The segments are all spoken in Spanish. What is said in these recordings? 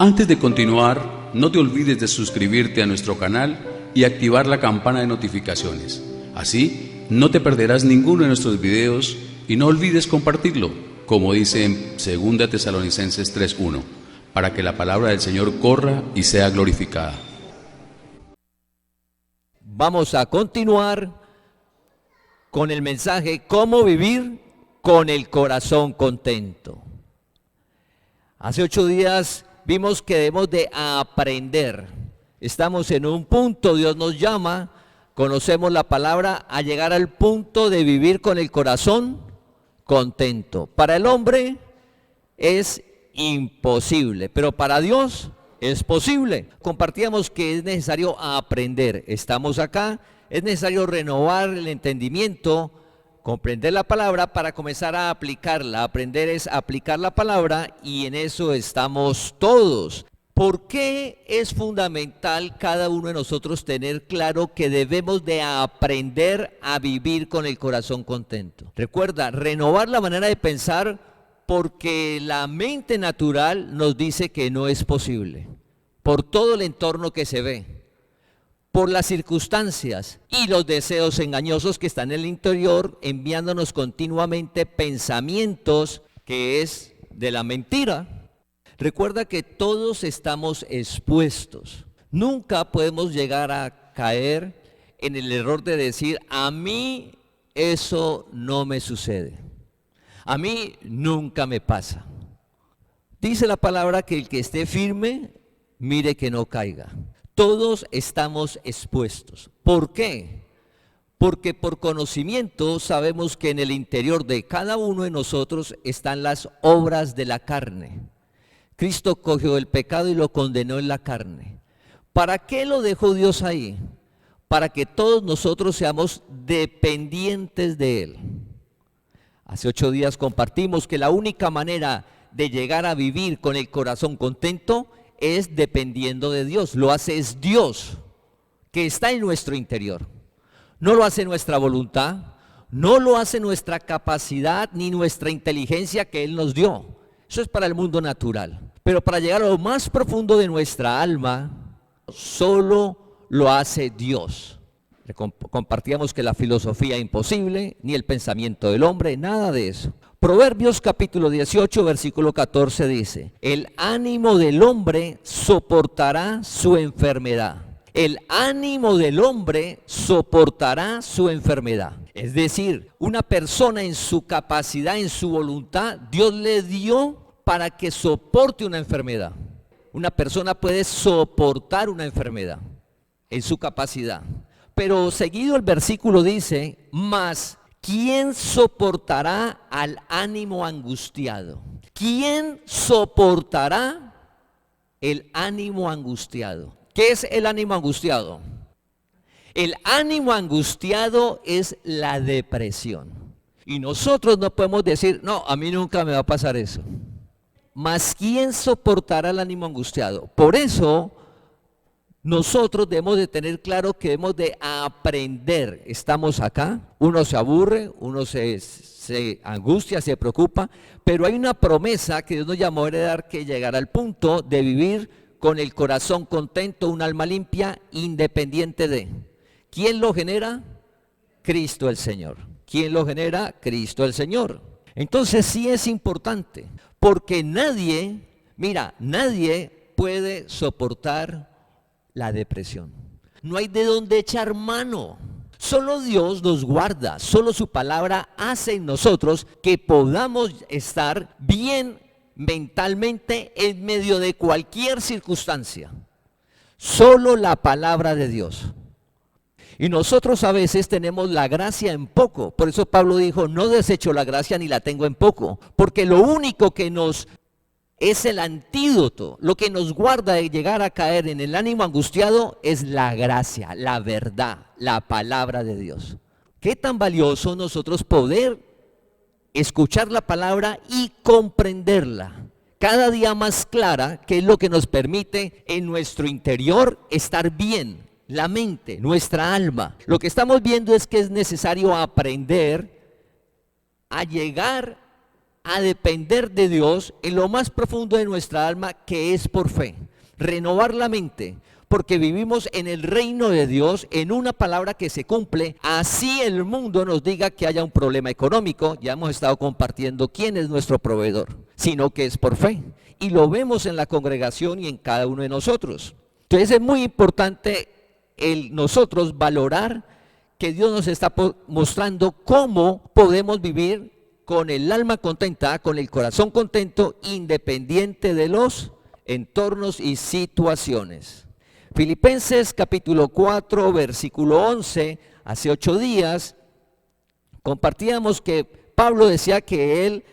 Antes de continuar, no te olvides de suscribirte a nuestro canal y activar la campana de notificaciones. Así, no te perderás ninguno de nuestros videos y no olvides compartirlo, como dice en 2 Tesalonicenses 3:1, para que la palabra del Señor corra y sea glorificada. Vamos a continuar con el mensaje ¿Cómo vivir con el corazón contento? Hace 8 días vimos que debemos de aprender. Estamos en un punto, Dios nos llama, conocemos la palabra, a llegar al punto de vivir con el corazón contento. Para el hombre es imposible, pero para Dios es posible. Compartíamos que es necesario aprender. Estamos acá, es necesario renovar el entendimiento, comprender la palabra para comenzar a aplicarla. Aprender es aplicar la palabra y en eso estamos todos. ¿Por qué es fundamental cada uno de nosotros tener claro que debemos de aprender a vivir con el corazón contento? Recuerda, renovar la manera de pensar porque la mente natural nos dice que no es posible, por todo el entorno que se ve, por las circunstancias y los deseos engañosos que están en el interior, enviándonos continuamente pensamientos que es de la mentira. Recuerda que todos estamos expuestos. Nunca podemos llegar a caer en el error de decir, a mí eso no me sucede. A mí nunca me pasa. Dice la palabra que el que esté firme, mire que no caiga. Todos estamos expuestos. ¿Por qué? Porque por conocimiento sabemos que en el interior de cada uno de nosotros están las obras de la carne. Cristo cogió el pecado y lo condenó en la carne. ¿Para qué lo dejó Dios ahí? Para que todos nosotros seamos dependientes de Él. Hace 8 días compartimos que la única manera de llegar a vivir con el corazón contento es dependiendo de Dios. Lo hace es Dios, que está en nuestro interior. No lo hace nuestra voluntad, no lo hace nuestra capacidad ni nuestra inteligencia que Él nos dio. Eso es para el mundo natural. Pero para llegar a lo más profundo de nuestra alma, solo lo hace Dios. Compartíamos que la filosofía es imposible, ni el pensamiento del hombre, nada de eso. Proverbios capítulo 18, versículo 14 dice, el ánimo del hombre soportará su enfermedad. El ánimo del hombre soportará su enfermedad. Es decir, una persona en su capacidad, en su voluntad, Dios le dio para que soporte una enfermedad. Una persona puede soportar una enfermedad en su capacidad. Pero seguido el versículo dice, mas ¿quién soportará al ánimo angustiado? ¿Quién soportará el ánimo angustiado? ¿Qué es el ánimo angustiado? El ánimo angustiado es la depresión. Y nosotros no podemos decir, no, a mí nunca me va a pasar eso. Mas ¿quién soportará el ánimo angustiado? Por eso nosotros debemos de tener claro que debemos de aprender. Estamos acá, uno se aburre, uno se angustia, se preocupa, pero hay una promesa que Dios nos llamó a heredar, que llegará al punto de vivir con el corazón contento, un alma limpia, independiente de. ¿Quién lo genera? Cristo el Señor. ¿Quién lo genera? Cristo el Señor. Entonces sí es importante, porque nadie puede soportar la depresión. No hay de dónde echar mano. Solo Dios nos guarda, solo su palabra hace en nosotros que podamos estar bien mentalmente en medio de cualquier circunstancia. Solo la palabra de Dios. Y nosotros a veces tenemos la gracia en poco. Por eso Pablo dijo, no desecho la gracia ni la tengo en poco. Porque lo único que nos es el antídoto, lo que nos guarda de llegar a caer en el ánimo angustiado es la gracia, la verdad, la palabra de Dios. Qué tan valioso nosotros poder escuchar la palabra y comprenderla cada día más clara, que es lo que nos permite en nuestro interior estar bien, la mente, nuestra alma. Lo que estamos viendo es que es necesario aprender a llegar a depender de Dios en lo más profundo de nuestra alma, que es por fe. Renovar la mente, porque vivimos en el reino de Dios, en una palabra que se cumple, así el mundo nos diga que haya un problema económico. Ya hemos estado compartiendo quién es nuestro proveedor, sino que es por fe. Y lo vemos en la congregación y en cada uno de nosotros. Entonces es muy importante nosotros valorar que Dios nos está mostrando cómo podemos vivir con el alma contenta, con el corazón contento, independiente de los entornos y situaciones. Filipenses capítulo 4, versículo 11, hace 8 días compartíamos que Pablo decía que él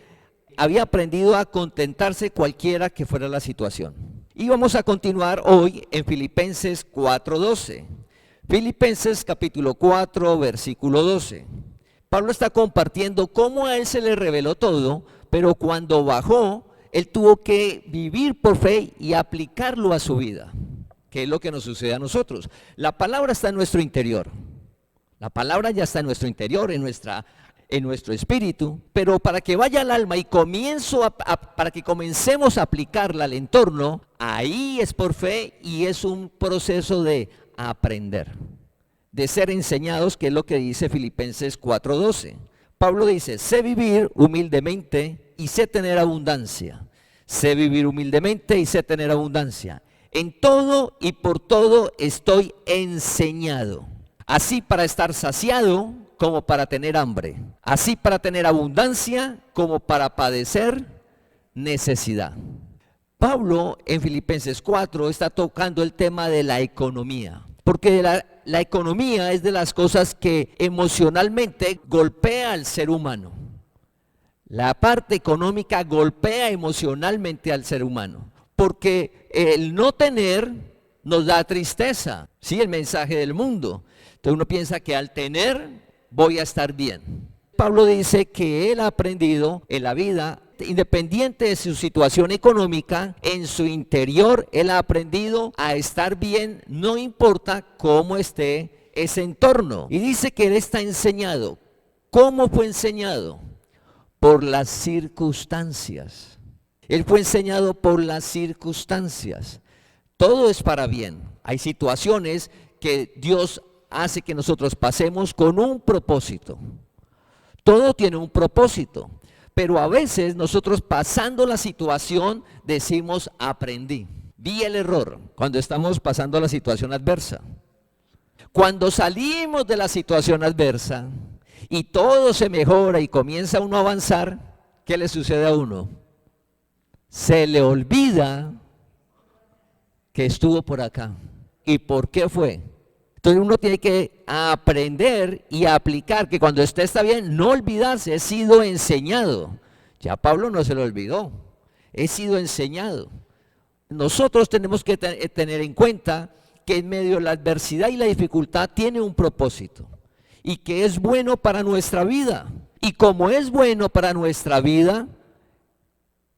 había aprendido a contentarse cualquiera que fuera la situación. Y vamos a continuar hoy en Filipenses 4:12. Filipenses capítulo 4, versículo 12. Pablo está compartiendo cómo a él se le reveló todo, pero cuando bajó, él tuvo que vivir por fe y aplicarlo a su vida, que es lo que nos sucede a nosotros. La palabra está en nuestro interior. La palabra ya está en nuestro interior, en nuestro espíritu, pero para que vaya al alma y para que comencemos a aplicarla al entorno, ahí es por fe y es un proceso de aprender, de ser enseñados, que es lo que dice Filipenses 4:12. Pablo dice: sé vivir humildemente y sé tener abundancia. Sé vivir humildemente y sé tener abundancia. En todo y por todo estoy enseñado, así para estar saciado como para tener hambre, así para tener abundancia como para padecer necesidad. Pablo en Filipenses 4 está tocando el tema de la economía, porque la economía es de las cosas que emocionalmente golpea al ser humano. La parte económica golpea emocionalmente al ser humano, porque el no tener nos da tristeza, ¿sí? El mensaje del mundo. Entonces uno piensa que al tener voy a estar bien. Pablo dice que él ha aprendido en la vida, independiente de su situación económica, en su interior él ha aprendido a estar bien, no importa cómo esté ese entorno. Y dice que él está enseñado. ¿Cómo fue enseñado? Por las circunstancias. Él fue enseñado por las circunstancias. Todo es para bien. Hay situaciones que Dios hace que nosotros pasemos con un propósito. Todo tiene un propósito. Pero a veces nosotros, pasando la situación, decimos: aprendí. Vi el error cuando estamos pasando la situación adversa. Cuando salimos de la situación adversa y todo se mejora y comienza uno a avanzar, ¿qué le sucede a uno? Se le olvida que estuvo por acá. ¿Y por qué fue? Entonces uno tiene que aprender y aplicar, que cuando usted está bien, no olvidarse. He sido enseñado. Ya Pablo no se lo olvidó. He sido enseñado. Nosotros tenemos que tener en cuenta que en medio de la adversidad y la dificultad tiene un propósito, y que es bueno para nuestra vida. Y como es bueno para nuestra vida,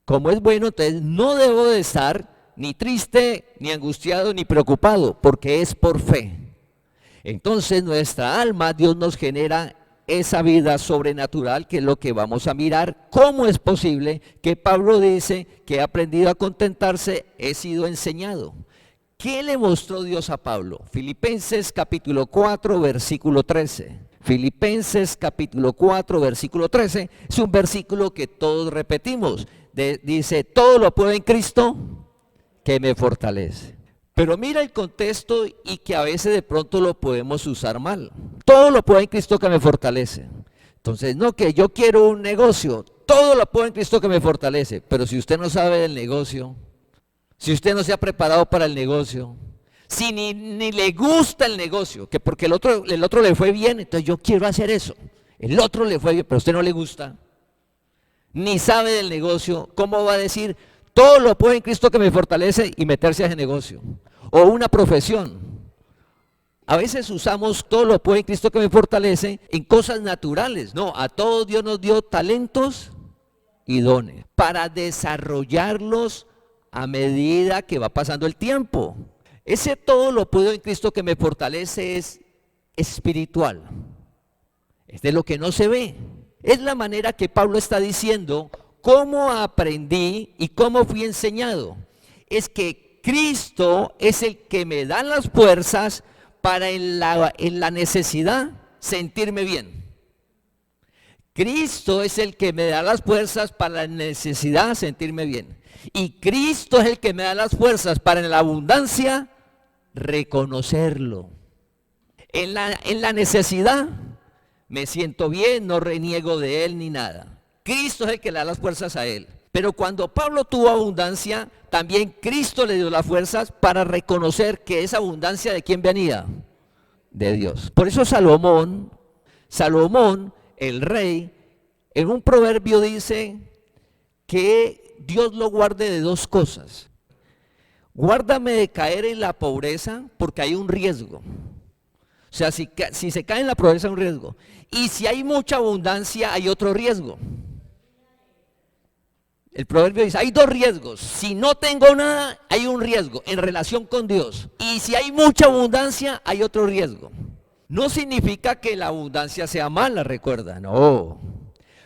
como es bueno, entonces no debo de estar ni triste, ni angustiado, ni preocupado, porque es por fe. Entonces nuestra alma, Dios nos genera esa vida sobrenatural, que es lo que vamos a mirar. ¿Cómo es posible que Pablo dice que ha aprendido a contentarse? He sido enseñado. ¿Qué le mostró Dios a Pablo? Filipenses capítulo 4, versículo 13. Filipenses capítulo 4, versículo 13. Es un versículo que todos repetimos. Dice: todo lo puedo en Cristo que me fortalece. Pero mira el contexto, y que a veces de pronto lo podemos usar mal. Todo lo puedo en Cristo que me fortalece. Entonces, no, que yo quiero un negocio. Todo lo puedo en Cristo que me fortalece. Pero si usted no sabe del negocio, si usted no se ha preparado para el negocio, si ni le gusta el negocio, que porque el otro le fue bien, entonces yo quiero hacer eso. El otro le fue bien, pero a usted no le gusta, ni sabe del negocio, ¿cómo va a decir todo lo puedo en Cristo que me fortalece y meterse a ese negocio? O una profesión. A veces usamos todo lo puedo en Cristo que me fortalece en cosas naturales. No, a todos Dios nos dio talentos y dones para desarrollarlos a medida que va pasando el tiempo. Ese todo lo puedo en Cristo que me fortalece es espiritual. Es de lo que no se ve. Es la manera que Pablo está diciendo ¿cómo aprendí y cómo fui enseñado? Es que Cristo es el que me da las fuerzas para en la necesidad sentirme bien. Cristo es el que me da las fuerzas para la necesidad sentirme bien. Y Cristo es el que me da las fuerzas para en la abundancia reconocerlo. En la necesidad me siento bien, no reniego de Él ni nada. Cristo es el que le da las fuerzas a Él. Pero cuando Pablo tuvo abundancia, también Cristo le dio las fuerzas para reconocer que esa abundancia ¿de quién venía? De Dios. Por eso Salomón, el rey, en un proverbio dice que Dios lo guarde de dos cosas. Guárdame de caer en la pobreza porque hay un riesgo. O sea, si se cae en la pobreza hay un riesgo. Y si hay mucha abundancia hay otro riesgo. El proverbio dice, hay dos riesgos. Si no tengo nada, hay un riesgo en relación con Dios. Y si hay mucha abundancia, hay otro riesgo. No significa que la abundancia sea mala, recuerda, no.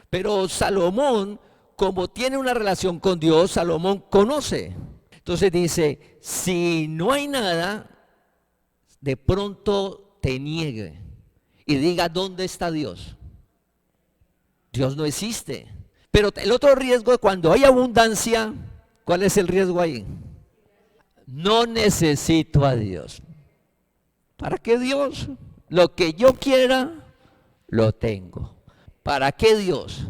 Pero Salomón, como tiene una relación con Dios, Salomón conoce. Entonces dice, si no hay nada, de pronto te niegue y diga, ¿dónde está Dios? Dios no existe. Pero el otro riesgo, cuando hay abundancia, ¿cuál es el riesgo ahí? No necesito a Dios. ¿Para qué Dios? Lo que yo quiera, lo tengo. ¿Para qué Dios?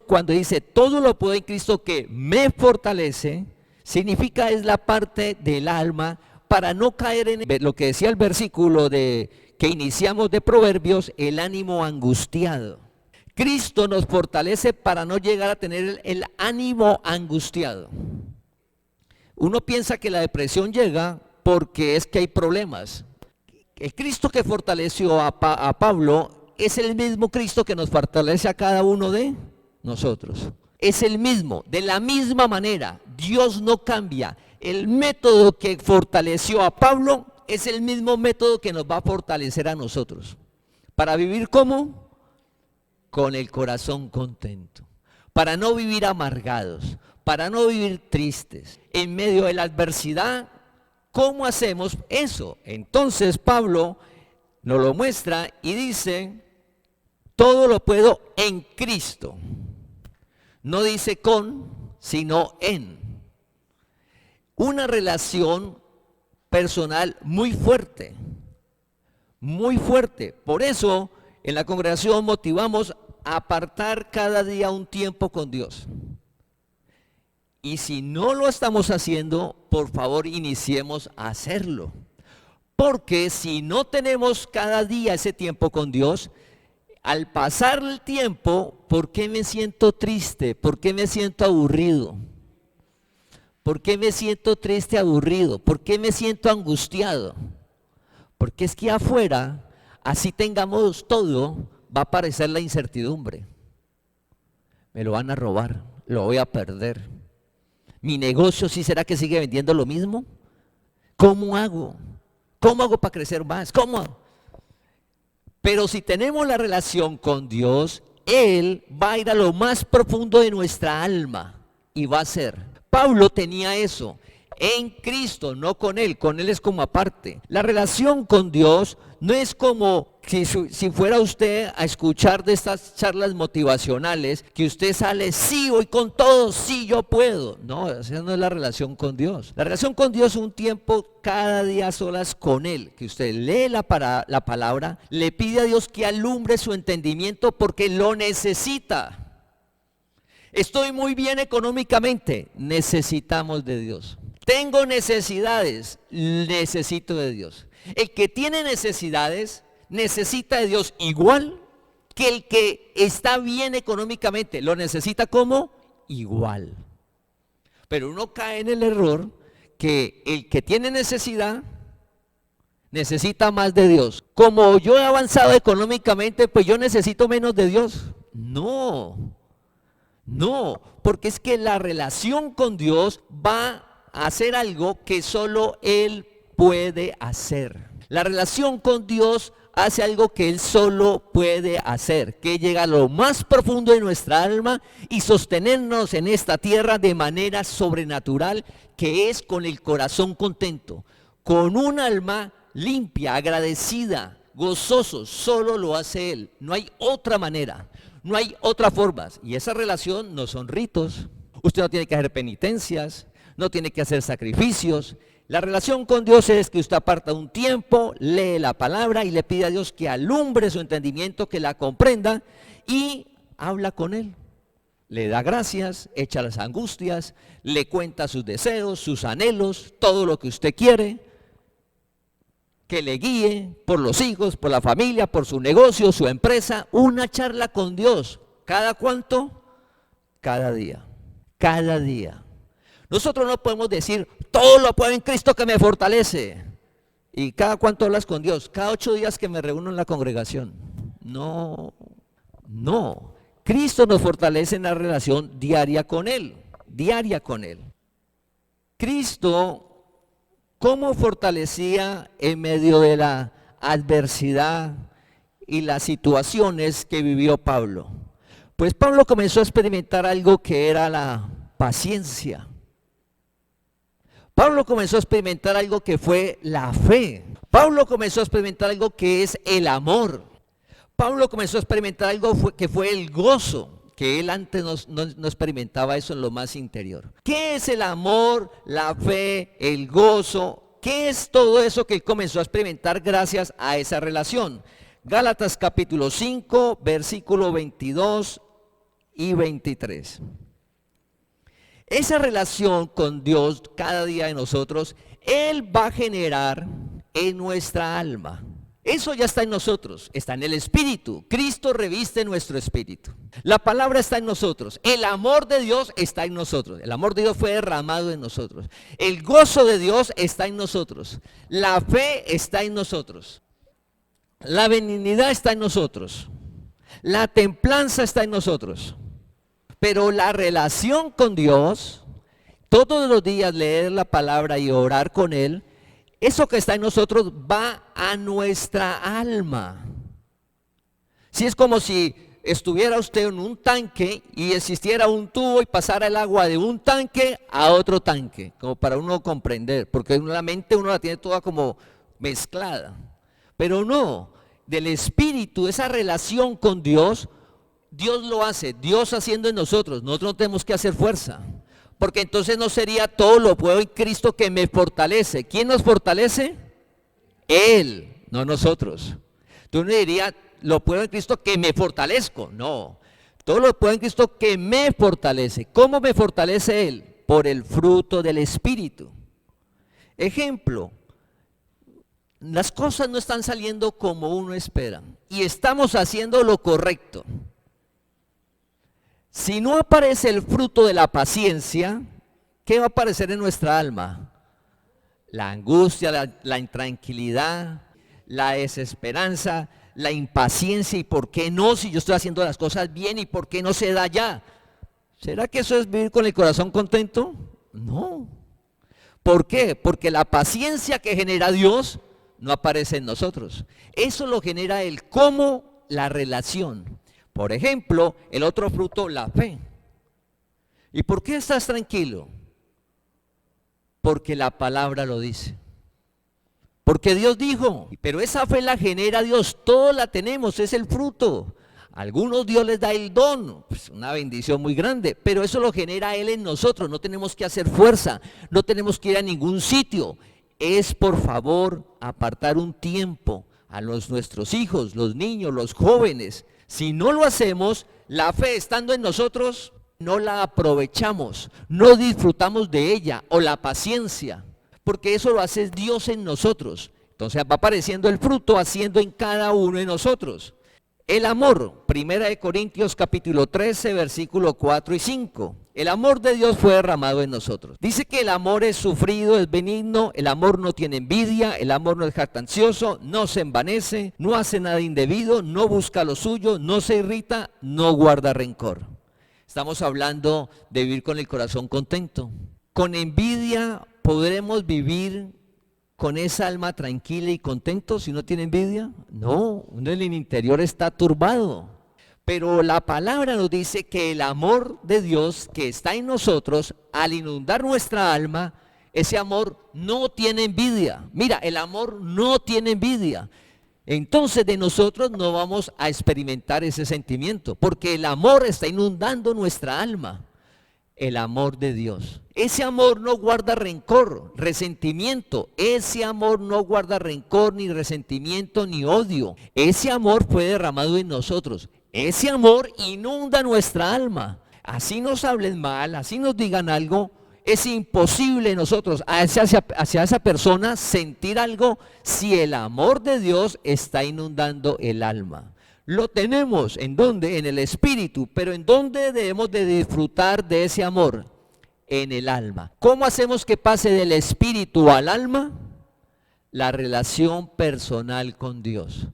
Cuando dice, todo lo puedo en Cristo que me fortalece, significa es la parte del alma para no caer en lo que decía el versículo que iniciamos de Proverbios, el ánimo angustiado. Cristo nos fortalece para no llegar a tener el ánimo angustiado. Uno piensa que la depresión llega porque es que hay problemas. El Cristo que fortaleció a Pablo es el mismo Cristo que nos fortalece a cada uno de nosotros. Es el mismo, de la misma manera. Dios no cambia. El método que fortaleció a Pablo es el mismo método que nos va a fortalecer a nosotros. ¿Para vivir cómo? Con el corazón contento. Para no vivir amargados, para no vivir tristes. En medio de la adversidad, ¿cómo hacemos eso? Entonces Pablo nos lo muestra y dice, todo lo puedo en Cristo. No dice con, sino en. Una relación personal muy fuerte, muy fuerte. Por eso en la congregación motivamos a apartar cada día un tiempo con Dios. Y si no lo estamos haciendo, por favor iniciemos a hacerlo. Porque si no tenemos cada día ese tiempo con Dios, al pasar el tiempo, ¿por qué me siento triste? ¿Por qué me siento aburrido? ¿Por qué me siento triste, aburrido? ¿Por qué me siento angustiado? Porque es que afuera, así tengamos todo, va a aparecer la incertidumbre. Me lo van a robar, lo voy a perder. ¿Mi negocio sí será que sigue vendiendo lo mismo? ¿Cómo hago? ¿Cómo hago para crecer más? ¿Cómo? Pero si tenemos la relación con Dios, Él va a ir a lo más profundo de nuestra alma y va a ser. Pablo tenía eso en Cristo, no con Él es como aparte. La relación con Dios no es como si fuera usted a escuchar de estas charlas motivacionales, que usted sale, sí, voy con todo, sí, yo puedo. No, esa no es la relación con Dios. La relación con Dios es un tiempo cada día a solas con Él, que usted lee la palabra, le pide a Dios que alumbre su entendimiento porque lo necesita. Estoy muy bien económicamente, necesitamos de Dios. Tengo necesidades, necesito de Dios. El que tiene necesidades necesita de Dios igual que el que está bien económicamente. Lo necesita como igual. Pero uno cae en el error que el que tiene necesidad necesita más de Dios. Como yo he avanzado económicamente, pues yo necesito menos de Dios. No, porque es que la relación con Dios va a hacer algo que solo Él puede hacer. La relación con Dios hace algo que Él solo puede hacer, que llega a lo más profundo de nuestra alma y sostenernos en esta tierra de manera sobrenatural, que es con el corazón contento, con un alma limpia, agradecida, gozoso. Solo lo hace Él, no hay otra manera, no hay otra forma. Y esa relación no son ritos, usted no tiene que hacer penitencias, no tiene que hacer sacrificios. La relación con Dios es que usted aparta un tiempo, lee la palabra y le pide a Dios que alumbre su entendimiento, que la comprenda y habla con Él. Le da gracias, echa las angustias, le cuenta sus deseos, sus anhelos, todo lo que usted quiere, que le guíe por los hijos, por la familia, por su negocio, su empresa. Una charla con Dios. ¿Cada cuánto? Cada día. Cada día. Nosotros no podemos decir, todo lo puedo en Cristo que me fortalece. ¿Y cada cuánto hablas con Dios? Cada 8 días que me reúno en la congregación. No, no. Cristo nos fortalece en la relación diaria con Él, diaria con Él. Cristo, ¿cómo fortalecía en medio de la adversidad y las situaciones que vivió Pablo? Pues Pablo comenzó a experimentar algo que era la paciencia. Pablo comenzó a experimentar algo que fue la fe. Pablo comenzó a experimentar algo que es el amor. Pablo comenzó a experimentar algo que fue el gozo, que él antes no experimentaba eso en lo más interior. ¿Qué es el amor, la fe, el gozo? ¿Qué es todo eso que él comenzó a experimentar gracias a esa relación? Gálatas capítulo 5, versículo 22 y 23. Esa relación con Dios cada día de nosotros, Él va a generar en nuestra alma. Eso ya está en nosotros, está en el Espíritu. Cristo reviste nuestro espíritu. La palabra está en nosotros. El amor de Dios está en nosotros. El amor de Dios fue derramado en nosotros. El gozo de Dios está en nosotros. La fe está en nosotros. La benignidad está en nosotros. La templanza está en nosotros. Pero la relación con Dios, todos los días leer la palabra y orar con Él, eso que está en nosotros va a nuestra alma. Si es como si estuviera usted en un tanque y existiera un tubo y pasara el agua de un tanque a otro tanque, como para uno comprender, porque la mente uno la tiene toda como mezclada. Pero no, del Espíritu, esa relación con Dios, Dios lo hace, Dios haciendo en nosotros. Nosotros no tenemos que hacer fuerza, porque entonces no sería todo lo puedo en Cristo que me fortalece. ¿Quién nos fortalece? Él, no nosotros. Tú no dirías, lo puedo en Cristo que me fortalezco. No, todo lo puedo en Cristo que me fortalece. ¿Cómo me fortalece Él? Por el fruto del Espíritu. Ejemplo, las cosas no están saliendo como uno espera y estamos haciendo lo correcto. Si no aparece el fruto de la paciencia, ¿qué va a aparecer en nuestra alma? La angustia, la intranquilidad, la desesperanza, la impaciencia. ¿Y por qué no? Si yo estoy haciendo las cosas bien, ¿y por qué no se da ya? ¿Será que eso es vivir con el corazón contento? No. ¿Por qué? Porque la paciencia que genera Dios no aparece en nosotros. Eso lo genera Él, como la relación. Por ejemplo, el otro fruto, la fe. ¿Y por qué estás tranquilo? Porque la palabra lo dice. Porque Dios dijo, pero esa fe la genera Dios, todos la tenemos, es el fruto. A algunos Dios les da el don, pues una bendición muy grande, pero eso lo genera Él en nosotros, no tenemos que hacer fuerza, no tenemos que ir a ningún sitio. Es por favor apartar un tiempo a nuestros hijos, los niños, los jóvenes. Si no lo hacemos, la fe estando en nosotros, no la aprovechamos, no disfrutamos de ella, o la paciencia, porque eso lo hace Dios en nosotros. Entonces va apareciendo el fruto, haciendo en cada uno de nosotros. El amor, 1 Corintios capítulo 13, versículo 4 y 5. El amor de Dios fue derramado en nosotros. Dice que el amor es sufrido, es benigno, el amor no tiene envidia, el amor no es jactancioso, no se envanece, no hace nada indebido, no busca lo suyo, no se irrita, no guarda rencor. Estamos hablando de vivir con el corazón contento. Con envidia podremos vivir con esa alma tranquila y contento si no tiene envidia? No, uno en el interior está turbado. Pero la palabra nos dice que el amor de Dios que está en nosotros, al inundar nuestra alma, ese amor no tiene envidia. Mira, el amor no tiene envidia. Entonces de nosotros no vamos a experimentar ese sentimiento, porque el amor está inundando nuestra alma. El amor de Dios. Ese amor no guarda rencor, resentimiento. Ese amor no guarda rencor, ni resentimiento, ni odio. Ese amor fue derramado en nosotros. Ese amor inunda nuestra alma. Así nos hablen mal, así nos digan algo, es imposible nosotros hacia esa persona sentir algo si el amor de Dios está inundando el alma. Lo tenemos, ¿en dónde? En el espíritu, pero ¿en dónde debemos de disfrutar de ese amor? En el alma. ¿Cómo hacemos que pase del espíritu al alma? La relación personal con Dios.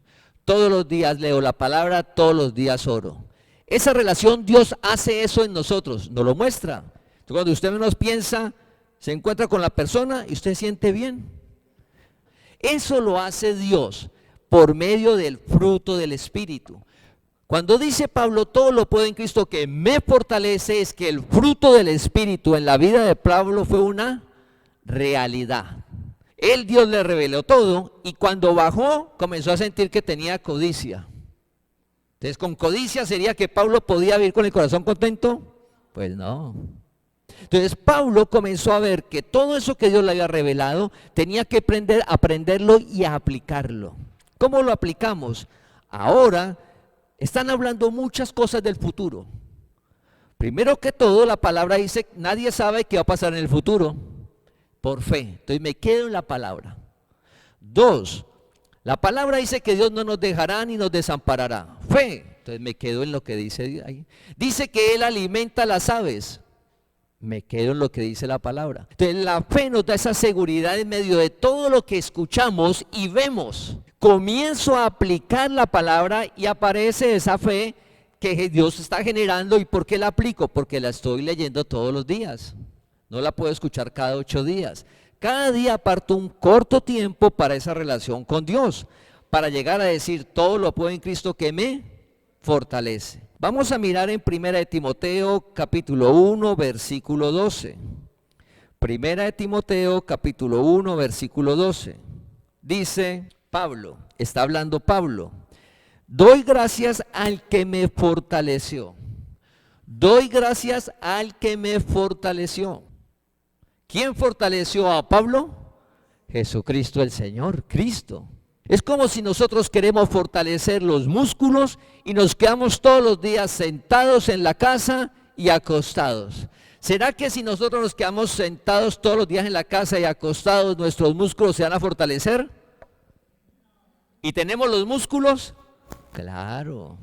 Todos los días leo la palabra, todos los días oro. Esa relación, Dios hace eso en nosotros, nos lo muestra. Entonces, cuando usted menos piensa, se encuentra con la persona y usted siente bien. Eso lo hace Dios por medio del fruto del Espíritu. Cuando dice Pablo, todo lo puedo en Cristo que me fortalece, es que el fruto del Espíritu en la vida de Pablo fue una realidad. Él, Dios le reveló todo, y cuando bajó comenzó a sentir que tenía codicia. Entonces, con codicia sería que Pablo podía vivir con el corazón contento. Pues no. Entonces Pablo comenzó a ver que todo eso que Dios le había revelado tenía que aprenderlo y a aplicarlo. ¿Cómo lo aplicamos? Ahora están hablando muchas cosas del futuro. Primero que todo, la palabra dice, nadie sabe qué va a pasar en el futuro, por fe. Entonces me quedo en la palabra. 2, la palabra dice que Dios no nos dejará ni nos desamparará. Fe. Entonces me quedo en lo que dice ahí. Dice que Él alimenta a las aves. Me quedo en lo que dice la palabra. Entonces la fe nos da esa seguridad en medio de todo lo que escuchamos y vemos. Comienzo a aplicar la palabra y aparece esa fe que Dios está generando. ¿Y por qué la aplico? Porque la estoy leyendo todos los días. No la puedo escuchar cada 8 días. Cada día aparto un corto tiempo para esa relación con Dios, para llegar a decir, todo lo puedo en Cristo que me fortalece. Vamos a mirar en 1 Timoteo capítulo 1 versículo 12. 1 Timoteo capítulo 1 versículo 12. Dice Pablo, está hablando Pablo, doy gracias al que me fortaleció. Doy gracias al que me fortaleció. ¿Quién fortaleció a Pablo? Jesucristo el Señor, Cristo. Es como si nosotros queremos fortalecer los músculos y nos quedamos todos los días sentados en la casa y acostados. ¿Será que si nosotros nos quedamos sentados todos los días en la casa y acostados, nuestros músculos se van a fortalecer? ¿Y tenemos los músculos? Claro.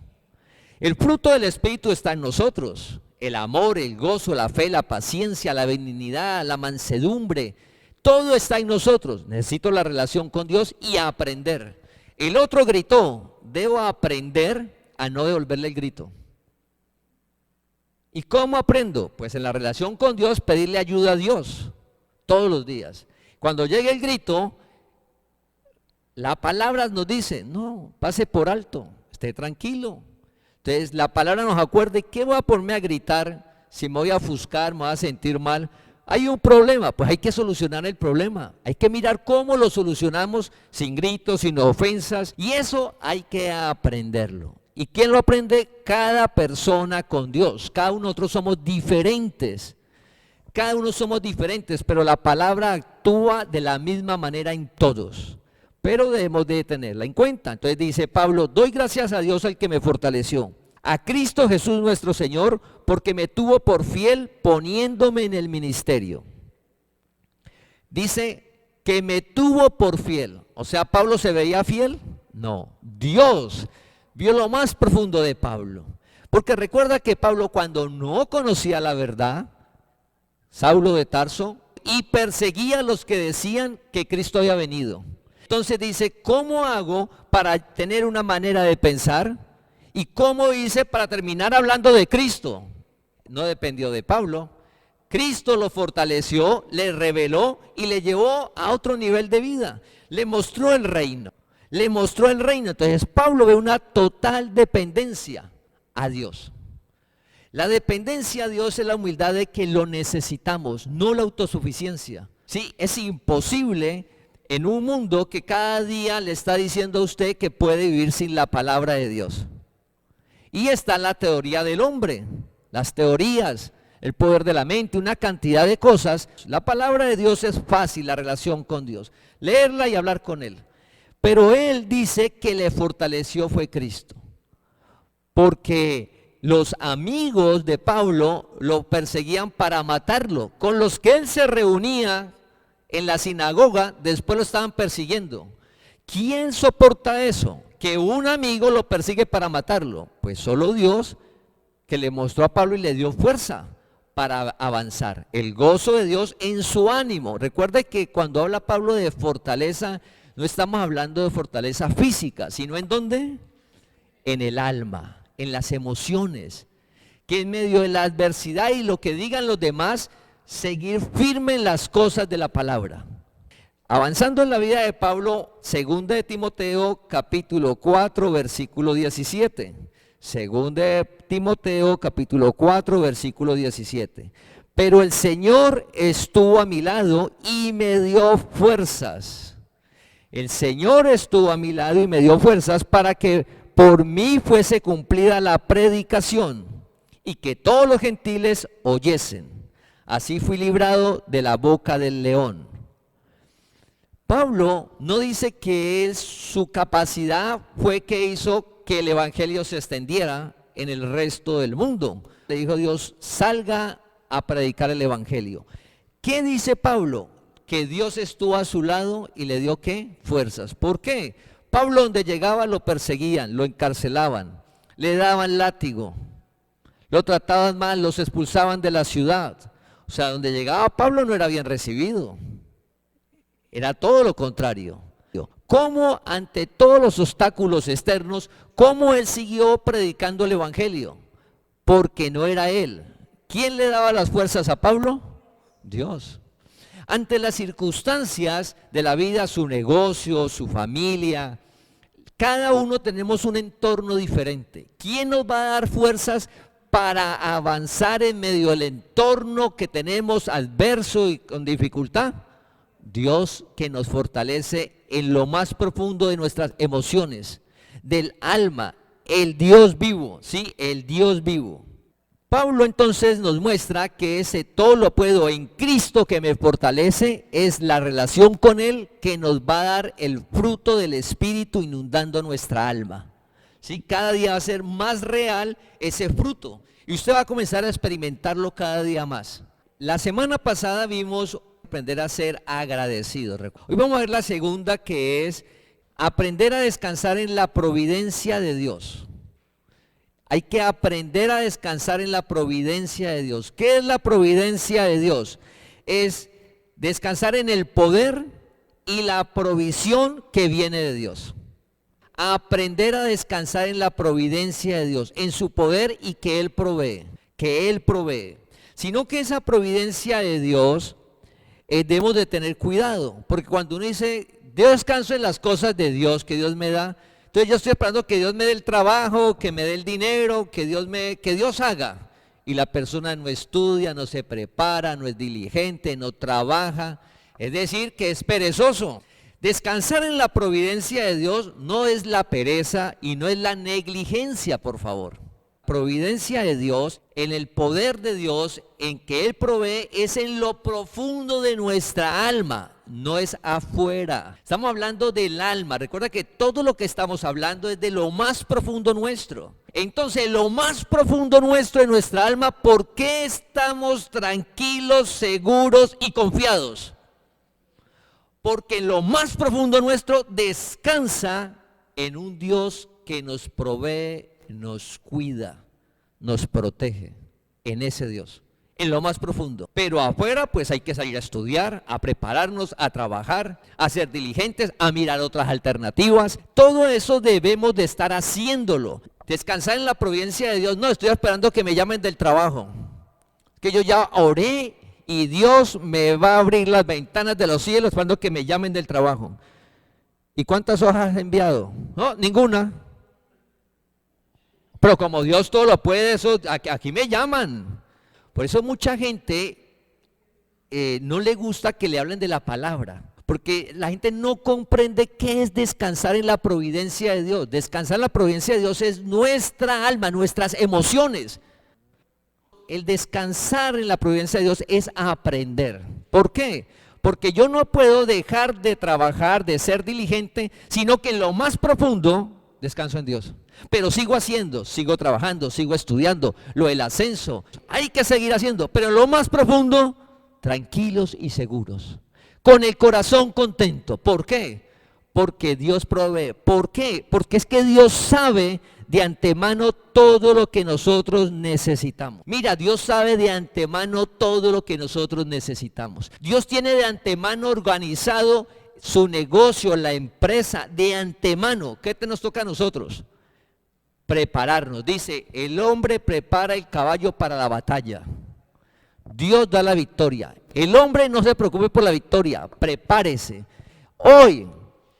El fruto del Espíritu está en nosotros. El amor, el gozo, la fe, la paciencia, la benignidad, la mansedumbre. Todo está en nosotros. Necesito la relación con Dios y aprender. El otro gritó, debo aprender a no devolverle el grito. ¿Y cómo aprendo? Pues en la relación con Dios, pedirle ayuda a Dios todos los días. Cuando llegue el grito, la palabra nos dice, no, pase por alto, esté tranquilo. Entonces la palabra nos acuerde, ¿qué voy a ponerme a gritar? Si me voy a ofuscar, me voy a sentir mal. Hay un problema, pues hay que solucionar el problema. Hay que mirar cómo lo solucionamos sin gritos, sin ofensas. Y eso hay que aprenderlo. ¿Y quién lo aprende? Cada persona con Dios. Cada uno de nosotros somos diferentes. Cada uno somos diferentes, pero la palabra actúa de la misma manera en todos. Pero debemos de tenerla en cuenta. Entonces dice Pablo, doy gracias a Dios al que me fortaleció. A Cristo Jesús nuestro Señor, porque me tuvo por fiel poniéndome en el ministerio. Dice que me tuvo por fiel. O sea, ¿Pablo se veía fiel? No. Dios vio lo más profundo de Pablo. Porque recuerda que Pablo, cuando no conocía la verdad, Saulo de Tarso, y perseguía a los que decían que Cristo había venido. Entonces dice, ¿cómo hago para tener una manera de pensar? ¿Y cómo hice para terminar hablando de Cristo? No dependió de Pablo, Cristo lo fortaleció, le reveló y le llevó a otro nivel de vida. Le mostró el reino. Le mostró el reino. Entonces Pablo ve una total dependencia a Dios. La dependencia a Dios es la humildad de que lo necesitamos, no la autosuficiencia. Sí, es imposible en un mundo que cada día le está diciendo a usted que puede vivir sin la palabra de Dios. Y está la teoría del hombre, las teorías, el poder de la mente, una cantidad de cosas. La palabra de Dios es fácil, la relación con Dios, leerla y hablar con Él. Pero Él dice que le fortaleció fue Cristo, porque los amigos de Pablo lo perseguían para matarlo. Con los que él se reunía en la sinagoga, después lo estaban persiguiendo. ¿Quién soporta eso? Que un amigo lo persigue para matarlo. Pues solo Dios, que le mostró a Pablo y le dio fuerza para avanzar. El gozo de Dios en su ánimo. Recuerde que cuando habla Pablo de fortaleza, no estamos hablando de fortaleza física, sino ¿en dónde? En el alma, en las emociones, que en medio de la adversidad y lo que digan los demás, seguir firme en las cosas de la palabra. Avanzando en la vida de Pablo, segunda de Timoteo capítulo 4 versículo 17. Segunda de Timoteo capítulo 4 versículo 17. Pero el Señor estuvo a mi lado y me dio fuerzas. El Señor estuvo a mi lado y me dio fuerzas para que por mí fuese cumplida la predicación y que todos los gentiles oyesen. Así fui librado de la boca del león. Pablo no dice que su capacidad fue que hizo que el evangelio se extendiera en el resto del mundo. Le dijo Dios, salga a predicar el evangelio. ¿Qué dice Pablo? Que Dios estuvo a su lado y le dio ¿qué? Fuerzas. ¿Por qué? Pablo donde llegaba lo perseguían, lo encarcelaban, le daban látigo, lo trataban mal, los expulsaban de la ciudad. O sea, donde llegaba Pablo no era bien recibido, era todo lo contrario. ¿Cómo ante todos los obstáculos externos, cómo él siguió predicando el evangelio? Porque no era él. ¿Quién le daba las fuerzas a Pablo? Dios. Ante las circunstancias de la vida, su negocio, su familia, cada uno tenemos un entorno diferente. ¿Quién nos va a dar fuerzas para avanzar en medio del entorno que tenemos adverso y con dificultad? Dios, que nos fortalece en lo más profundo de nuestras emociones, del alma, el Dios vivo, ¿sí? El Dios vivo. Pablo entonces nos muestra que ese todo lo puedo en Cristo que me fortalece, es la relación con Él que nos va a dar el fruto del Espíritu inundando nuestra alma. ¿Sí? Cada día va a ser más real ese fruto y usted va a comenzar a experimentarlo cada día más. La semana pasada vimos aprender a ser agradecido. Hoy vamos a ver la segunda, que es aprender a descansar en la providencia de Dios. Hay que aprender a descansar en la providencia de Dios. ¿Qué es la providencia de Dios? Es descansar en el poder y la provisión que viene de Dios. Aprender a descansar en la providencia de Dios, en su poder y que Él provee, Sino que esa providencia de Dios debemos de tener cuidado, porque cuando uno dice, yo descanso en las cosas de Dios que Dios me da, entonces yo estoy esperando que Dios me dé el trabajo, que me dé el dinero, que Dios haga. Y la persona no estudia, no se prepara, no es diligente, no trabaja. Es decir, que es perezoso. Descansar en la providencia de Dios no es la pereza y no es la negligencia, por favor. Providencia de Dios, en el poder de Dios, en que Él provee, es en lo profundo de nuestra alma. No es afuera. Estamos hablando del alma. Recuerda que todo lo que estamos hablando es de lo más profundo nuestro. Entonces, lo más profundo nuestro de nuestra alma, ¿por qué estamos tranquilos, seguros y confiados? Porque en lo más profundo nuestro descansa en un Dios que nos provee, nos cuida, nos protege. En ese Dios. En lo más profundo. Pero afuera pues hay que salir a estudiar, a prepararnos, a trabajar, a ser diligentes, a mirar otras alternativas. Todo eso debemos de estar haciéndolo. Descansar en la providencia de Dios. No, estoy esperando que me llamen del trabajo. Que yo ya oré y Dios me va a abrir las ventanas de los cielos cuando que me llamen del trabajo. ¿Y cuántas hojas has enviado? No, ninguna. Pero como Dios todo lo puede, eso, aquí me llaman. Por eso mucha gente no le gusta que le hablen de la palabra, porque la gente no comprende qué es descansar en la providencia de Dios. Descansar en la providencia de Dios es nuestra alma, nuestras emociones. El descansar en la providencia de Dios es aprender. ¿Por qué? Porque yo no puedo dejar de trabajar, de ser diligente, sino que en lo más profundo descanso en Dios. Pero sigo haciendo, sigo trabajando, sigo estudiando, lo del ascenso, hay que seguir haciendo, pero en lo más profundo, tranquilos y seguros, con el corazón contento. ¿Por qué? Porque Dios provee. ¿Por qué? Porque es que Dios sabe de antemano todo lo que nosotros necesitamos. Mira, Dios sabe de antemano todo lo que nosotros necesitamos. Dios tiene de antemano organizado su negocio, la empresa, de antemano. ¿Qué nos toca a nosotros? Prepararnos. Dice, el hombre prepara el caballo para la batalla. Dios da la victoria. El hombre no se preocupe por la victoria, prepárese. Hoy,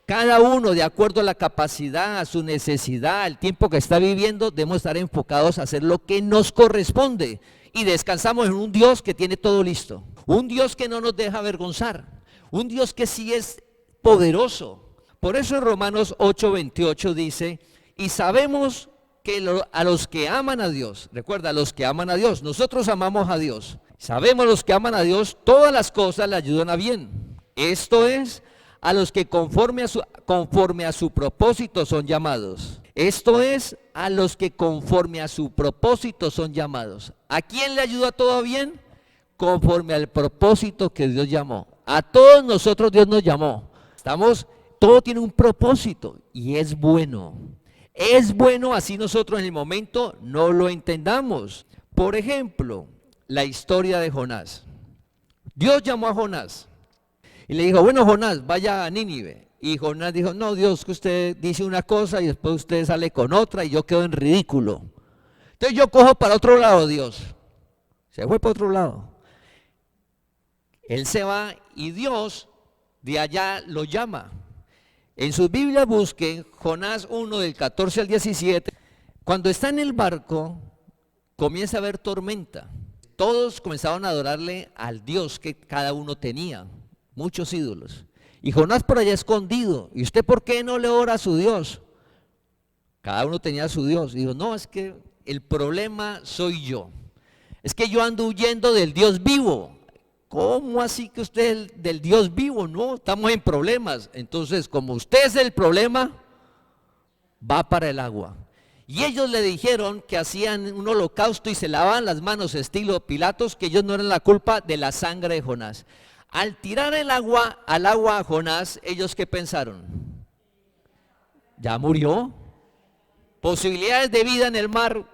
cada uno de acuerdo a la capacidad, a su necesidad, al tiempo que está viviendo, debemos estar enfocados a hacer lo que nos corresponde. Y descansamos en un Dios que tiene todo listo. Un Dios que no nos deja avergonzar. Un Dios que sí es poderoso. Por eso en Romanos 8:28 dice, y sabemos que a los que aman a Dios, recuerda, a los que aman a Dios, nosotros amamos a Dios. Sabemos los que aman a Dios, todas las cosas le ayudan a bien. Esto es, a los que conforme a su propósito son llamados. Esto es, a los que conforme a su propósito son llamados. ¿A quién le ayuda todo bien? Conforme al propósito que Dios llamó. A todos nosotros Dios nos llamó. Todo tiene un propósito y es bueno. Es bueno, así nosotros en el momento no lo entendamos. Por ejemplo, la historia de Jonás. Dios llamó a Jonás y le dijo, bueno, Jonás, vaya a Nínive. Y Jonás dijo, no, Dios, que usted dice una cosa y después usted sale con otra y yo quedo en ridículo. Entonces yo cojo para otro lado, Dios. Se fue para otro lado. Él se va y Dios de allá lo llama. En sus Biblias busquen Jonás 1 del 14 al 17. Cuando está en el barco, comienza a haber tormenta. Todos comenzaron a adorarle al Dios que cada uno tenía, muchos ídolos. Y Jonás por allá escondido. ¿Y usted por qué no le ora a su Dios? Cada uno tenía a su Dios. Y dijo, no, es que el problema soy yo. Es que yo ando huyendo del Dios vivo. ¿Cómo así que usted es del Dios vivo? No, estamos en problemas. Entonces, como usted es el problema, va para el agua. Y ellos le dijeron que hacían un holocausto y se lavaban las manos estilo Pilatos, que ellos no eran la culpa de la sangre de Jonás. Al tirar al agua a Jonás, ¿ellos qué pensaron? Ya murió. Posibilidades de vida en el mar.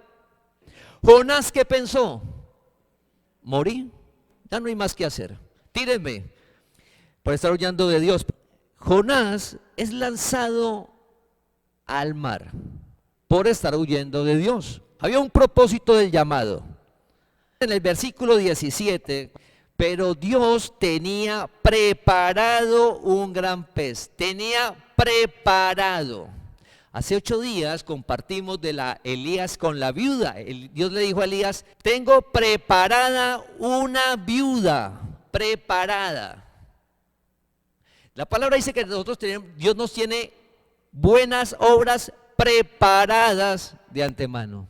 Jonás, ¿qué pensó? Morí. Ya no hay más que hacer. Tírenme por estar huyendo de Dios. Jonás es lanzado al mar por estar huyendo de Dios. Había un propósito del llamado. En el versículo 17, pero Dios tenía preparado un gran pez. Tenía preparado. Hace 8 días compartimos de Elías con la viuda. Dios le dijo a Elías, tengo preparada una viuda, preparada. La palabra dice que Dios nos tiene buenas obras preparadas de antemano.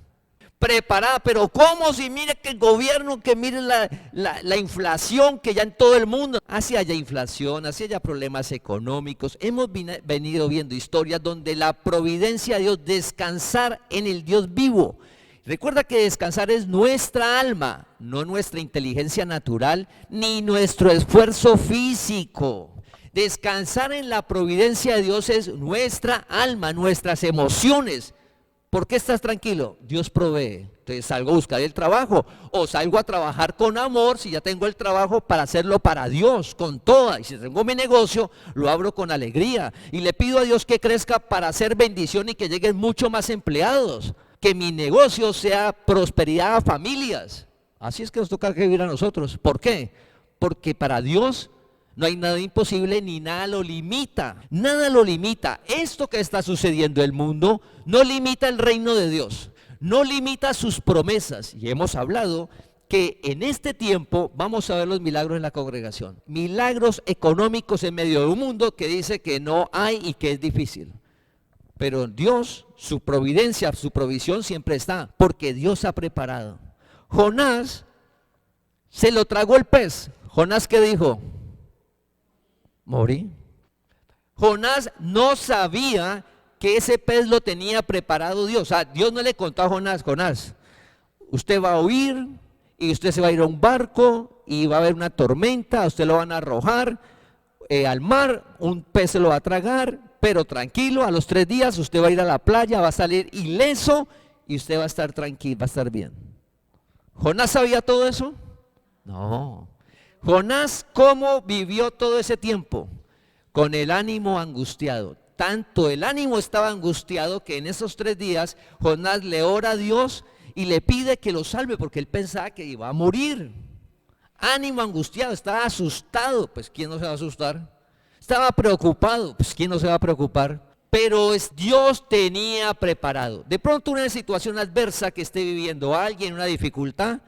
Preparada, pero ¿cómo? Si mire que el gobierno, que mire la inflación que ya en todo el mundo, así haya inflación, así haya problemas económicos. Hemos venido viendo historias donde la providencia de Dios, descansar en el Dios vivo. Recuerda que descansar es nuestra alma, no nuestra inteligencia natural, ni nuestro esfuerzo físico. Descansar en la providencia de Dios es nuestra alma, nuestras emociones. ¿Por qué estás tranquilo? Dios provee. Entonces salgo a buscar el trabajo o salgo a trabajar con amor si ya tengo el trabajo para hacerlo para Dios, con toda. Y si tengo mi negocio, lo abro con alegría. Y le pido a Dios que crezca para hacer bendición y que lleguen mucho más empleados. Que mi negocio sea prosperidad a familias. Así es que nos toca vivir a nosotros. ¿Por qué? porque para Dios no hay nada imposible ni nada lo limita. Nada lo limita. Esto que está sucediendo en el mundo no limita el reino de Dios, no limita sus promesas. Y hemos hablado que en este tiempo vamos a ver los milagros en la congregación. Milagros económicos en medio de un mundo que dice que no hay y que es difícil. Pero Dios, su providencia, su provisión siempre está, porque Dios ha preparado. Jonás se lo tragó el pez. Jonás, ¿qué dijo? Morí. Jonás no sabía que ese pez lo tenía preparado Dios. O sea, Dios no le contó a Jonás, Jonás, usted va a huir y usted se va a ir a un barco y va a haber una tormenta, usted lo van a arrojar al mar, un pez se lo va a tragar, pero tranquilo, a los 3 días usted va a ir a la playa, va a salir ileso y usted va a estar tranquilo, va a estar bien. ¿Jonás sabía todo eso? No. Jonás, ¿cómo vivió todo ese tiempo? Con el ánimo angustiado. Tanto el ánimo estaba angustiado que en esos 3 días Jonás le ora a Dios y le pide que lo salve porque él pensaba que iba a morir. Ánimo angustiado, estaba asustado. Pues ¿quién no se va a asustar? Estaba preocupado. Pues ¿quién no se va a preocupar? Pero Dios tenía preparado. De pronto una situación adversa que esté viviendo alguien, una dificultad,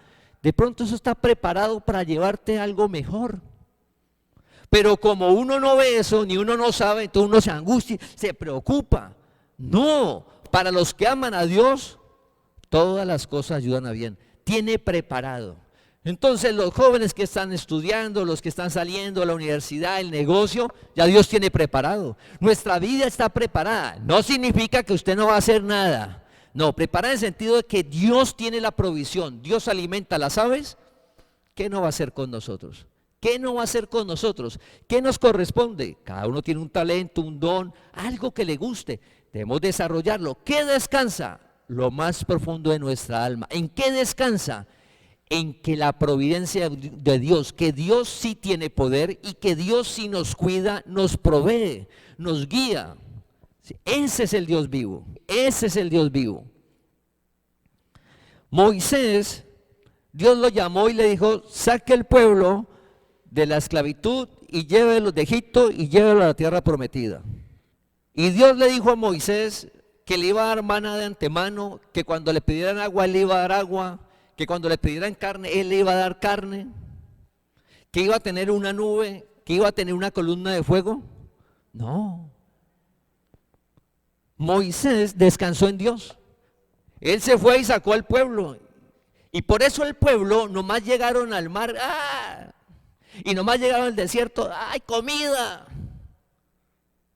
de pronto eso está preparado para llevarte a algo mejor. Pero como uno no ve eso, ni uno no sabe, entonces uno se angustia, se preocupa. No, para los que aman a Dios, todas las cosas ayudan a bien. Tiene preparado. Entonces los jóvenes que están estudiando, los que están saliendo a la universidad, el negocio, ya Dios tiene preparado. Nuestra vida está preparada. No significa que usted no va a hacer nada. No, preparada en el sentido de que Dios tiene la provisión. Dios alimenta las aves. ¿Qué no va a hacer con nosotros? ¿Qué no va a hacer con nosotros? ¿Qué nos corresponde? Cada uno tiene un talento, un don, algo que le guste. Debemos desarrollarlo. ¿Qué descansa? Lo más profundo de nuestra alma. ¿En qué descansa? En que la providencia de Dios, que Dios sí tiene poder y que Dios sí nos cuida, nos provee, nos guía. Ese es el Dios vivo, ese es el Dios vivo. Moisés, Dios lo llamó y le dijo, saque el pueblo de la esclavitud y llévelos de Egipto y llévelos a la tierra prometida. Y Dios le dijo a Moisés que le iba a dar maná de antemano, que cuando le pidieran agua él le iba a dar agua, que cuando le pidieran carne él le iba a dar carne, que iba a tener una nube, que iba a tener una columna de fuego. No. Moisés descansó en Dios. Él se fue y sacó al pueblo. Y por eso el pueblo nomás llegaron al mar, ¡ah! Y nomás llegaron al desierto, ¡ay, comida!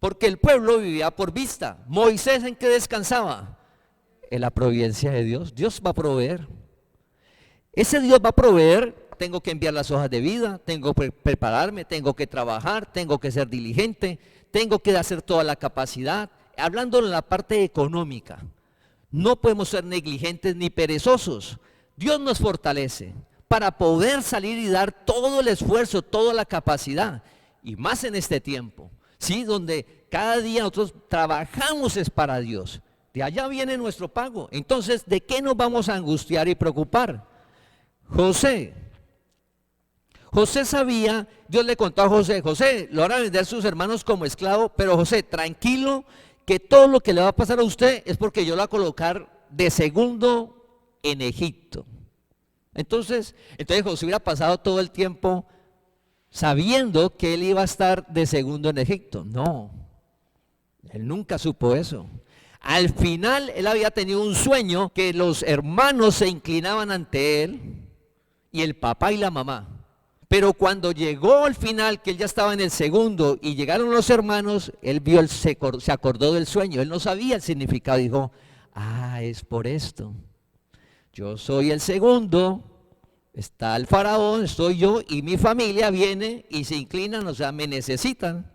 Porque el pueblo vivía por vista. Moisés, ¿en qué descansaba? En la providencia de Dios. Dios va a proveer. Ese Dios va a proveer. Tengo que enviar las hojas de vida, tengo que prepararme, tengo que trabajar, tengo que ser diligente, tengo que hacer toda la capacidad. Hablando en la parte económica, no podemos ser negligentes ni perezosos. Dios nos fortalece para poder salir y dar todo el esfuerzo, toda la capacidad, y más en este tiempo, ¿sí? Donde cada día nosotros trabajamos es para Dios. De allá viene nuestro pago. Entonces, ¿de qué nos vamos a angustiar y preocupar? José sabía, Dios le contó a José, lo van a vender a sus hermanos como esclavo, pero José, tranquilo, que todo lo que le va a pasar a usted es porque yo lo voy a colocar de segundo en Egipto. Entonces José hubiera pasado todo el tiempo sabiendo que él iba a estar de segundo en Egipto. No, él nunca supo eso. Al final él había tenido un sueño que los hermanos se inclinaban ante él y el papá y la mamá. Pero cuando llegó al final, que él ya estaba en el segundo y llegaron los hermanos, él vio, se acordó del sueño. Él no sabía el significado. Dijo, es por esto. Yo soy el segundo, está el faraón, estoy yo y mi familia viene y se inclinan, o sea, me necesitan.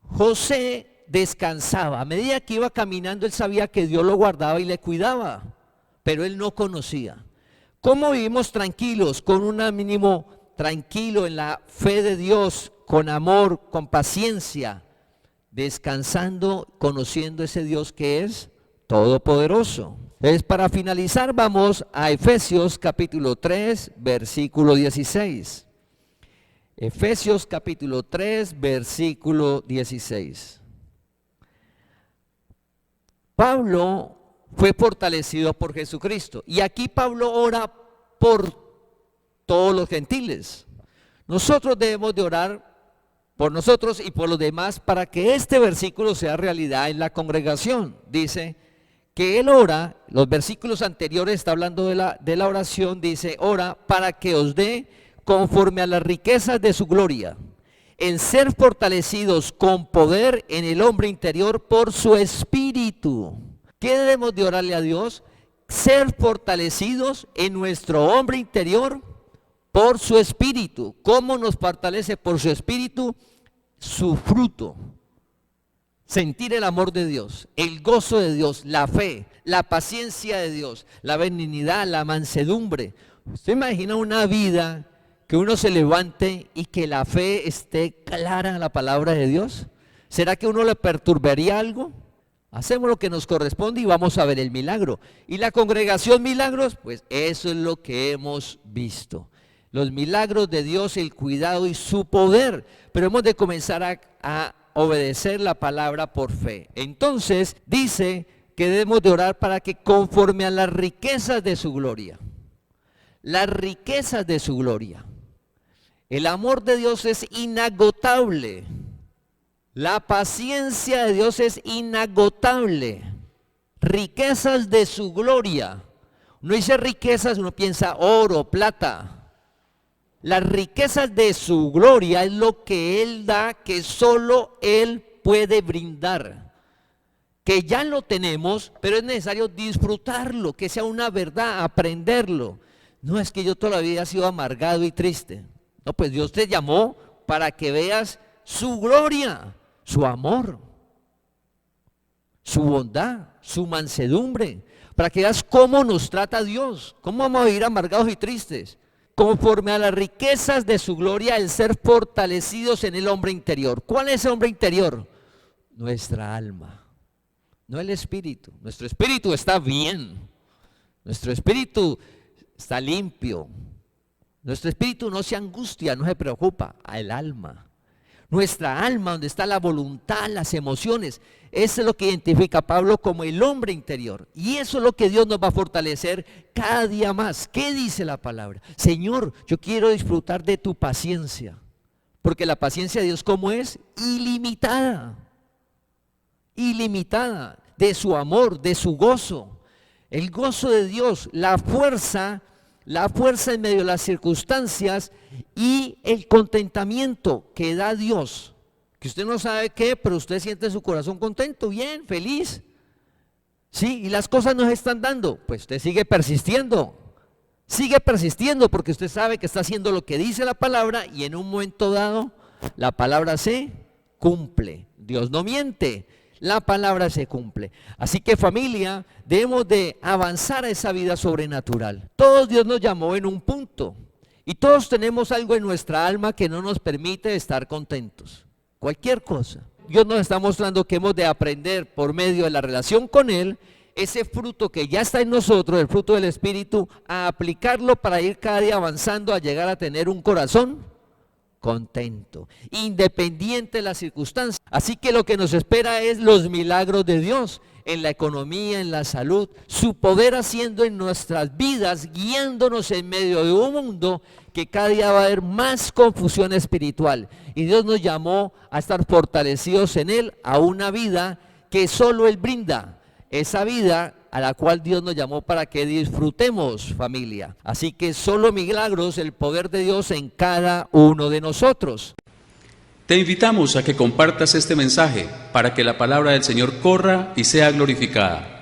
José descansaba. A medida que iba caminando, él sabía que Dios lo guardaba y le cuidaba, pero él no conocía. ¿Cómo vivimos tranquilos, con un mínimo tranquilo en la fe de Dios, con amor, con paciencia, descansando, conociendo ese Dios que es todopoderoso? Entonces, para finalizar, vamos a Efesios capítulo 3, versículo 16. Efesios capítulo 3, versículo 16. Pablo fue fortalecido por Jesucristo. Y aquí Pablo ora por todos los gentiles. Nosotros debemos de orar por nosotros y por los demás para que este versículo sea realidad en la congregación. Dice que él ora, los versículos anteriores está hablando de la oración, dice, ora para que os dé conforme a las riquezas de su gloria, en ser fortalecidos con poder en el hombre interior por su espíritu. ¿Qué debemos de orarle a Dios? Ser fortalecidos en nuestro hombre interior por su espíritu. ¿Cómo nos fortalece por su espíritu? Su fruto. Sentir el amor de Dios, el gozo de Dios, la fe, la paciencia de Dios, la benignidad, la mansedumbre. ¿Usted imagina una vida que uno se levante y que la fe esté clara en la palabra de Dios? ¿Será que uno le perturbaría algo? Hacemos lo que nos corresponde y vamos a ver el milagro. ¿Y la congregación milagros? Pues eso es lo que hemos visto. Los milagros de Dios, el cuidado y su poder. Pero hemos de comenzar a obedecer la palabra por fe. Entonces dice que debemos de orar para que conforme a las riquezas de su gloria, las riquezas de su gloria. El amor de Dios es inagotable. La paciencia de Dios es inagotable. Riquezas de su gloria. Uno dice riquezas, uno piensa oro, plata. Las riquezas de su gloria es lo que Él da, que solo Él puede brindar. Que ya lo tenemos, pero es necesario disfrutarlo, que sea una verdad, aprenderlo. No es que yo toda la vida he sido amargado y triste. No, pues Dios te llamó para que veas su gloria, su amor, su bondad, su mansedumbre, para que veas cómo nos trata Dios, cómo vamos a vivir amargados y tristes. Conforme a las riquezas de su gloria, el ser fortalecidos en el hombre interior. ¿Cuál es el hombre interior? Nuestra alma, no el espíritu. Nuestro espíritu está bien, nuestro espíritu está limpio, nuestro espíritu no se angustia, no se preocupa. El alma, nuestra alma, donde está la voluntad, las emociones, eso es lo que identifica Pablo como el hombre interior. Y eso es lo que Dios nos va a fortalecer cada día más. ¿Qué dice la palabra? Señor, yo quiero disfrutar de tu paciencia. Porque la paciencia de Dios, ¿cómo es? Ilimitada. Ilimitada. De su amor, de su gozo. El gozo de Dios, la fuerza en medio de las circunstancias y el contentamiento que da Dios. Que usted no sabe qué, pero usted siente su corazón contento, bien, feliz. Sí, y las cosas no se están dando, pues usted sigue persistiendo porque usted sabe que está haciendo lo que dice la palabra y en un momento dado la palabra se cumple. Dios no miente, la palabra se cumple. Así que familia, debemos de avanzar a esa vida sobrenatural. Todos Dios nos llamó en un punto y todos tenemos algo en nuestra alma que no nos permite estar contentos. Cualquier cosa. Dios nos está mostrando que hemos de aprender por medio de la relación con Él, ese fruto que ya está en nosotros, el fruto del Espíritu, a aplicarlo para ir cada día avanzando a llegar a tener un corazón contento, independiente de las circunstancias. Así que lo que nos espera es los milagros de Dios en la economía, en la salud, su poder haciendo en nuestras vidas, guiándonos en medio de un mundo que cada día va a haber más confusión espiritual. Y Dios nos llamó a estar fortalecidos en Él, a una vida que solo Él brinda, esa vida a la cual Dios nos llamó para que disfrutemos, familia. Así que solo milagros, el poder de Dios en cada uno de nosotros. Te invitamos a que compartas este mensaje para que la palabra del Señor corra y sea glorificada.